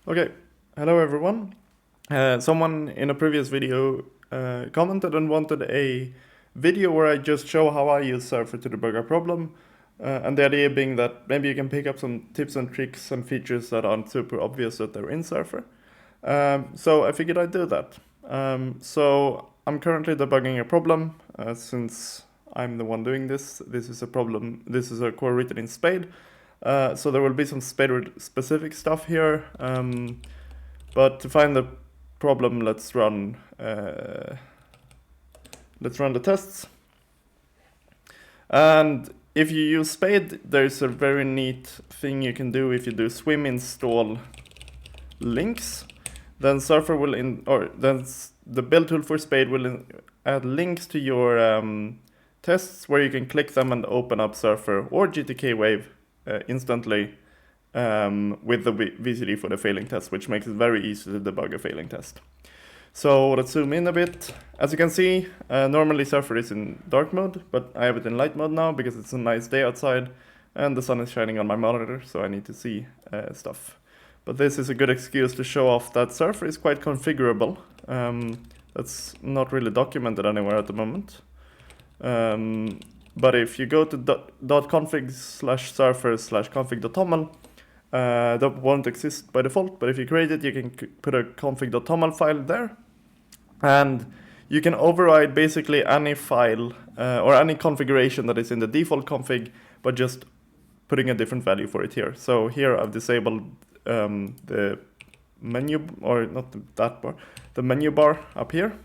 Okay, hello everyone. Someone in a previous video commented and wanted a video where I just show how I use Surfer to debug a problem. And the idea being that maybe you can pick up some tips and tricks and features that aren't super obvious that they're in Surfer. So I figured I'd do that. So I'm currently debugging a problem since I'm the one doing this. This is a problem, this is a core written in Spade. So there will be some Spade specific stuff here. But to find the problem, let's run the tests. And if you use Spade, there's a very neat thing you can do if you do swim install links. Then Surfer will then the build tool for Spade will add links to your tests where you can click them and open up Surfer or GTK Wave instantly with the VCD for the failing test, which makes it very easy to debug a failing test. So let's zoom in a bit. As you can see, normally Surfer is in dark mode, but I have it in light mode now because it's a nice day outside and the sun is shining on my monitor, so I need to see stuff. But this is a good excuse to show off that Surfer is quite configurable. That's not really documented anywhere at the moment. But if you go to .config/surfer/config.toml, that won't exist by default, but if you create it, you can put a config.toml file there. And you can override basically any file or any configuration that is in the default config, but just putting a different value for it here. So here I've disabled the menu, or not that bar, the menu bar up here.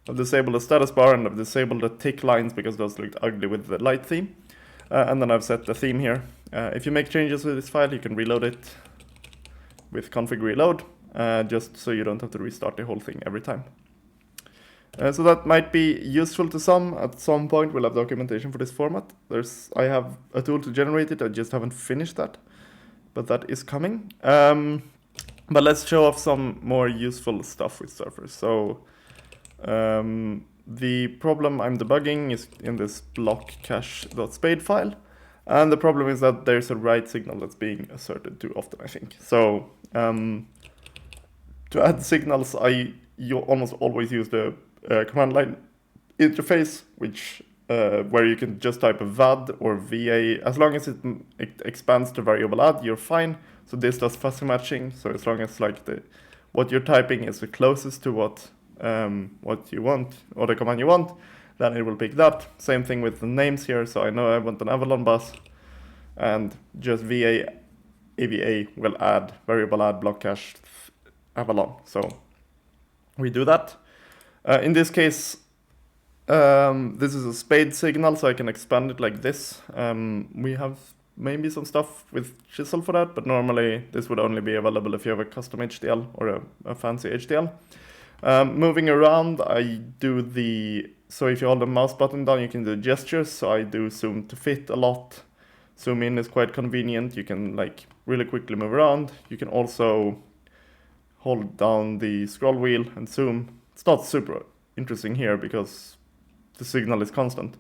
I've disabled the status bar and I've disabled the tick lines because those looked ugly with the light theme. And then I've set the theme here. If you make changes to this file, you can reload it with config reload, just so you don't have to restart the whole thing every time. So that might be useful to some. At some point, we'll have documentation for this format. I have a tool to generate it, I just haven't finished that, but that is coming. But let's show off some more useful stuff with Surfer. So the problem I'm debugging is in this block cache.spade file. And the problem is that there's a write signal that's being asserted too often, I think. So to add signals, you almost always use the command line interface, which where you can just type a VAD or VA. As long as it expands to variable add, you're fine. So this does fuzzy matching. So as long as like what you're typing is the closest to what you want, or the command you want, then it will pick that. Same thing with the names here, so I know I want an Avalon bus, and just VA AVA will add variable add block cache Avalon. So we do that. In this case, this is a Spade signal, so I can expand it like this. We have maybe some stuff with Chisel for that, but normally this would only be available if you have a custom HDL or a fancy HDL. Moving around, I do so if you hold the mouse button down, you can do gestures. So I do zoom to fit a lot. Zoom in is quite convenient. You can like really quickly move around. You can also hold down the scroll wheel and zoom. It's not super interesting here because the signal is constant.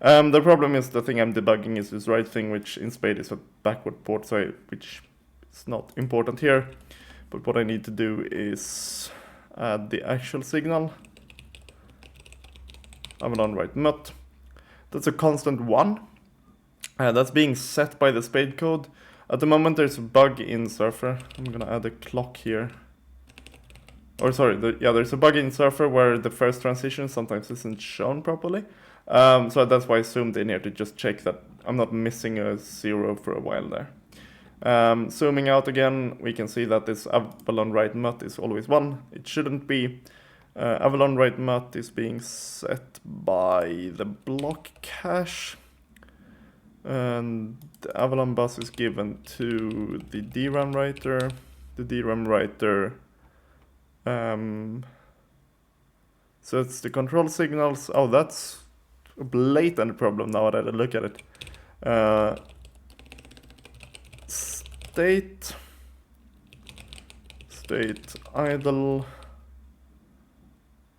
The problem is the thing I'm debugging is this right thing, which in Spade is a backward port, so which is not important here. But what I need to do is add the actual signal. Avalon write mut. That's a constant 1. That's being set by the Spade code. At the moment there's a bug in Surfer. I'm gonna add a clock here. Or sorry, there's a bug in Surfer where the first transition sometimes isn't shown properly. So that's why I zoomed in here to just check that I'm not missing a 0 for a while there. Zooming out again, we can see that this Avalon write mut is always 1. It shouldn't be. Avalon write mut is being set by the block cache. And the Avalon bus is given to the DRAM writer. The DRAM writer sets the control signals. Oh, that's a blatant problem now that I look at it. State idle.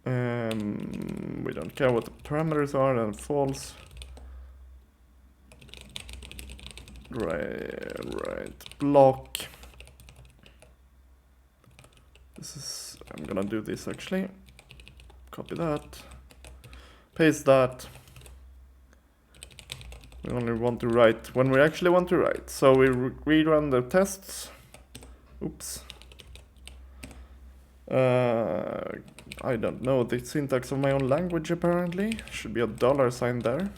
We don't care what the parameters are, and false. Right block. I'm gonna do this actually. Copy that, paste that. We only want to write when we actually want to write. So we rerun the tests. Oops. I don't know the syntax of my own language apparently. Should be a $sign there.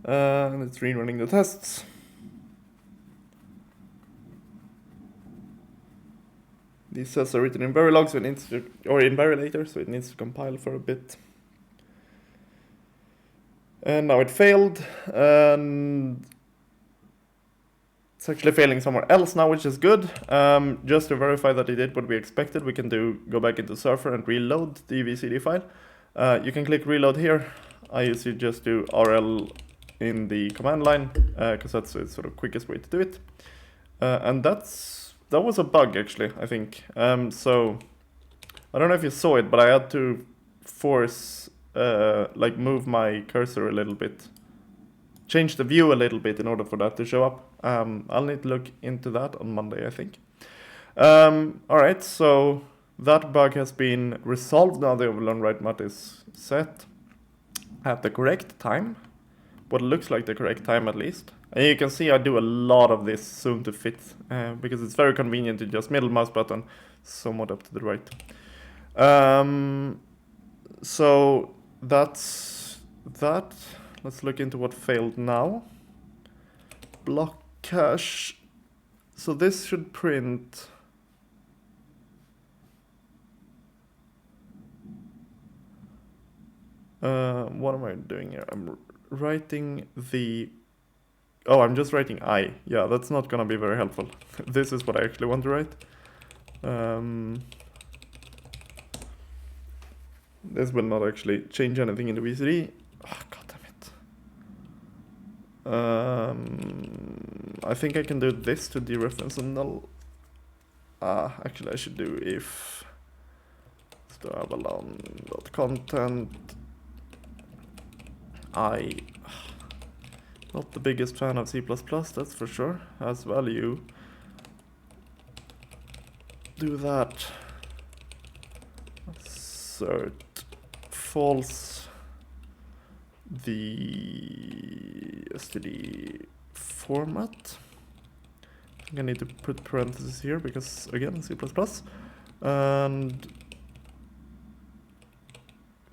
And it's rerunning the tests. These tests are written in Verilog, so it needs to, or in Verilator, so it needs to compile for a bit. And now it failed, and it's actually failing somewhere else now, which is good. Just to verify that it did what we expected, we can go back into Surfer and reload the VCD file. You can click reload here. I usually just do RL in the command line, because that's the sort of quickest way to do it. And that was a bug actually, I think. So I don't know if you saw it, but I had to force like move my cursor a little bit, change the view a little bit in order for that to show up. I'll need to look into that on Monday, I think. Alright, so that bug has been resolved now. The overlearn write mat is set at the correct time, what looks like the correct time at least. And you can see I do a lot of this zoom to fit, because it's very convenient to just middle mouse button somewhat up to the right. So that's that. Let's look into what failed now. Block cache. So this should print. What am I doing here? I'm writing the. Oh, I'm just writing I. Yeah, that's not gonna be very helpful. This is what I actually want to write. This will not actually change anything in the VCD. Oh, God damn it. I think I can do this to dereference a null. Actually I should do if avalon.content not the biggest fan of C++, that's for sure. As value, do that. Assert false the std format. I think I need to put parentheses here because again C++, and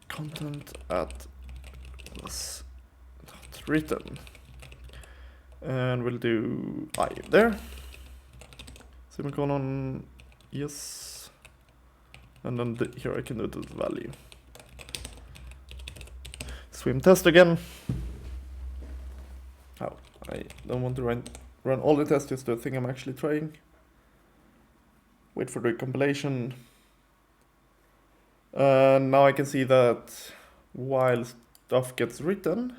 content at plus not written. And we'll do I there. Semicolon, yes. And then here I can do the value. Swim test again. Oh, I don't want to run all the tests, just the thing I'm actually trying. Wait for the compilation. Now I can see that while stuff gets written,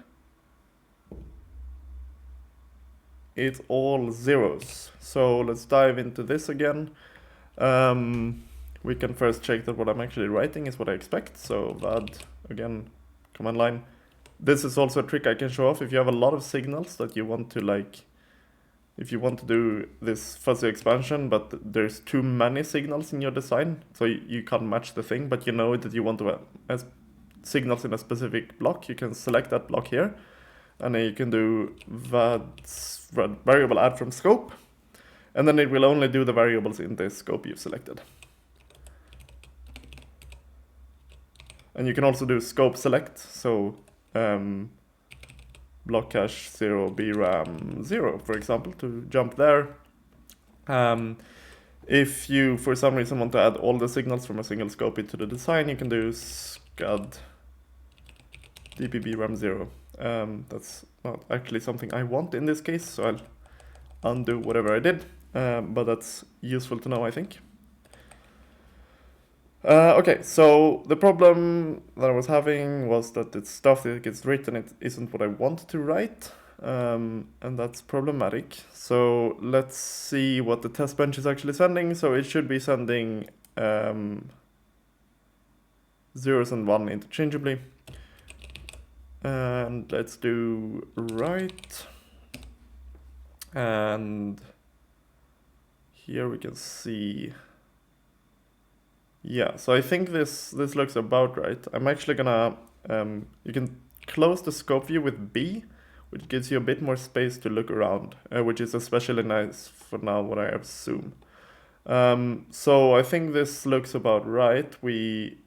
it's all zeros. So let's dive into this again. We can first check that what I'm actually writing is what I expect. So vad, again, command line. This is also a trick I can show off if you have a lot of signals that you want to like, if you want to do this fuzzy expansion, but there's too many signals in your design, so you can't match the thing, but you know that you want to have signals in a specific block, you can select that block here. And then you can do variable add from scope, and then it will only do the variables in the scope you've selected. And you can also do scope select, so block cache 0 bram 0, for example, to jump there. If you, for some reason, want to add all the signals from a single scope into the design, you can do scad dp bram 0. That's not actually something I want in this case, so I'll undo whatever I did, but that's useful to know, I think. Okay, so the problem that I was having was that the stuff that gets written, it isn't what I want to write, and that's problematic. So let's see what the test bench is actually sending. So it should be sending zeros and 1 interchangeably. And let's do write, and here we can see, yeah, so I think this looks about right. I'm actually gonna, you can close the scope view with B, which gives you a bit more space to look around, which is especially nice for now when I have zoom. So I think this looks about right. We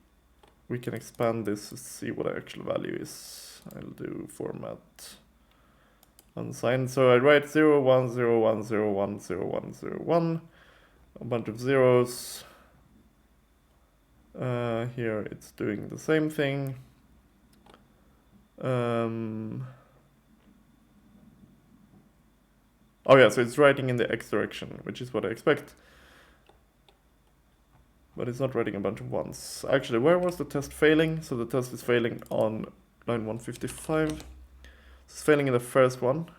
can expand this to see what the actual value is. I'll do format unsigned. So I write 0, 1, 0, 1, 0, 1, 0, 1, 0, 1, a bunch of zeros. Here it's doing the same thing. Oh yeah, so it's writing in the X direction, which is what I expect. But it's not writing a bunch of ones. Actually, where was the test failing? So the test is failing on line 155. It's failing in the first one,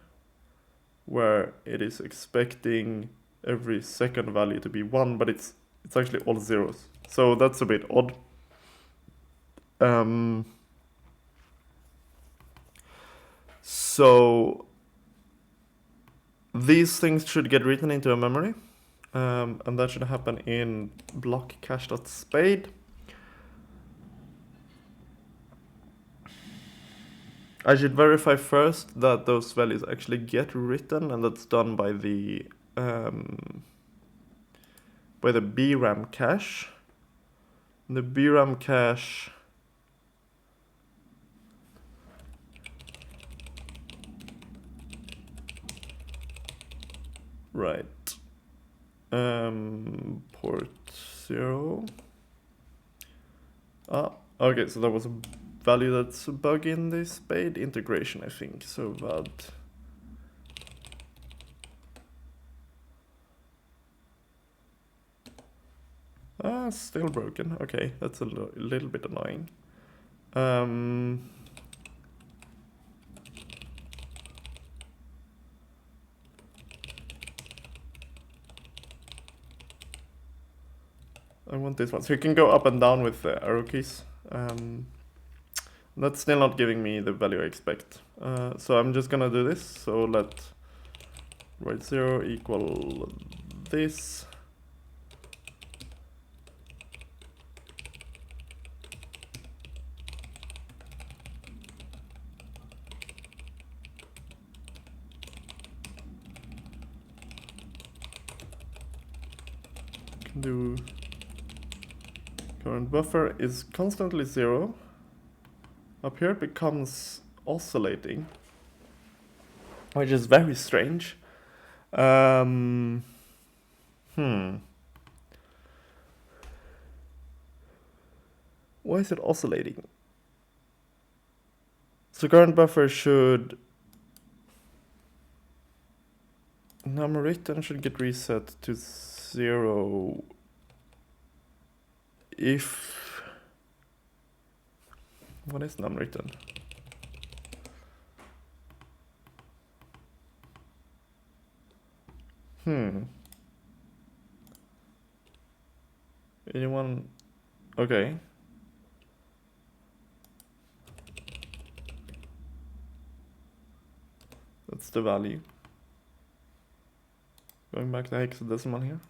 where it is expecting every second value to be 1, but it's actually all zeros. So that's a bit odd. So these things should get written into a memory. And that should happen in block cache.spade. I should verify first that those values actually get written, and that's done by the BRAM cache. The BRAM cache right. Port 0. Okay, so that was a value that's a bug in the spade integration, I think. So vad. Still broken. Okay, that's a little bit annoying. I want this one. So you can go up and down with the arrow keys. That's still not giving me the value I expect. So I'm just gonna do this. So let write 0 equal this. Can do current buffer is constantly 0. Up here it becomes oscillating, which is very strange. Why is it oscillating? So current buffer should, number written should get reset to 0 if, what is num written? Anyone? Okay. That's the value. Going back to hexadecimal here.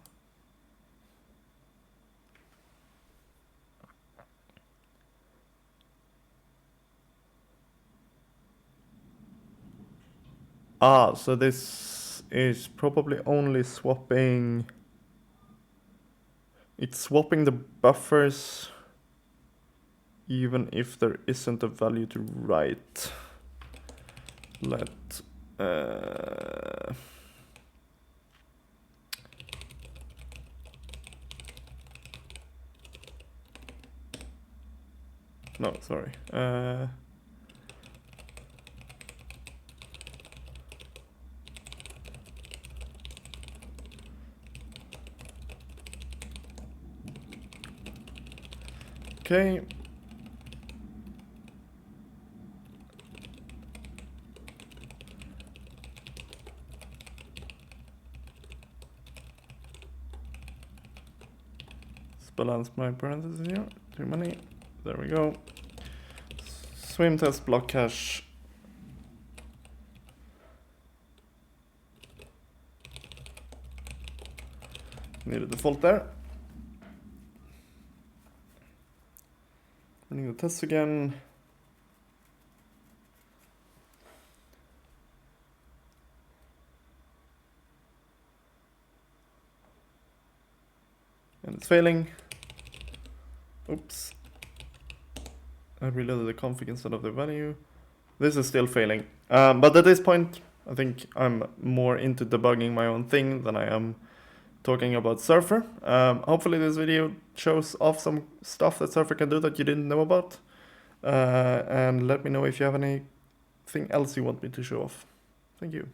So this is probably only swapping. It's swapping the buffers even if there isn't a value to write. Let no, sorry. Okay. Let's balance my parentheses here. Too many. There we go. Swim test block cache. need a default there. Running the tests again. And it's failing. Oops. I reloaded the config instead of the value. This is still failing. But at this point, I think I'm more into debugging my own thing than I am talking about Surfer. Hopefully this video shows off some stuff that Surfer can do that you didn't know about. And let me know if you have anything else you want me to show off. Thank you.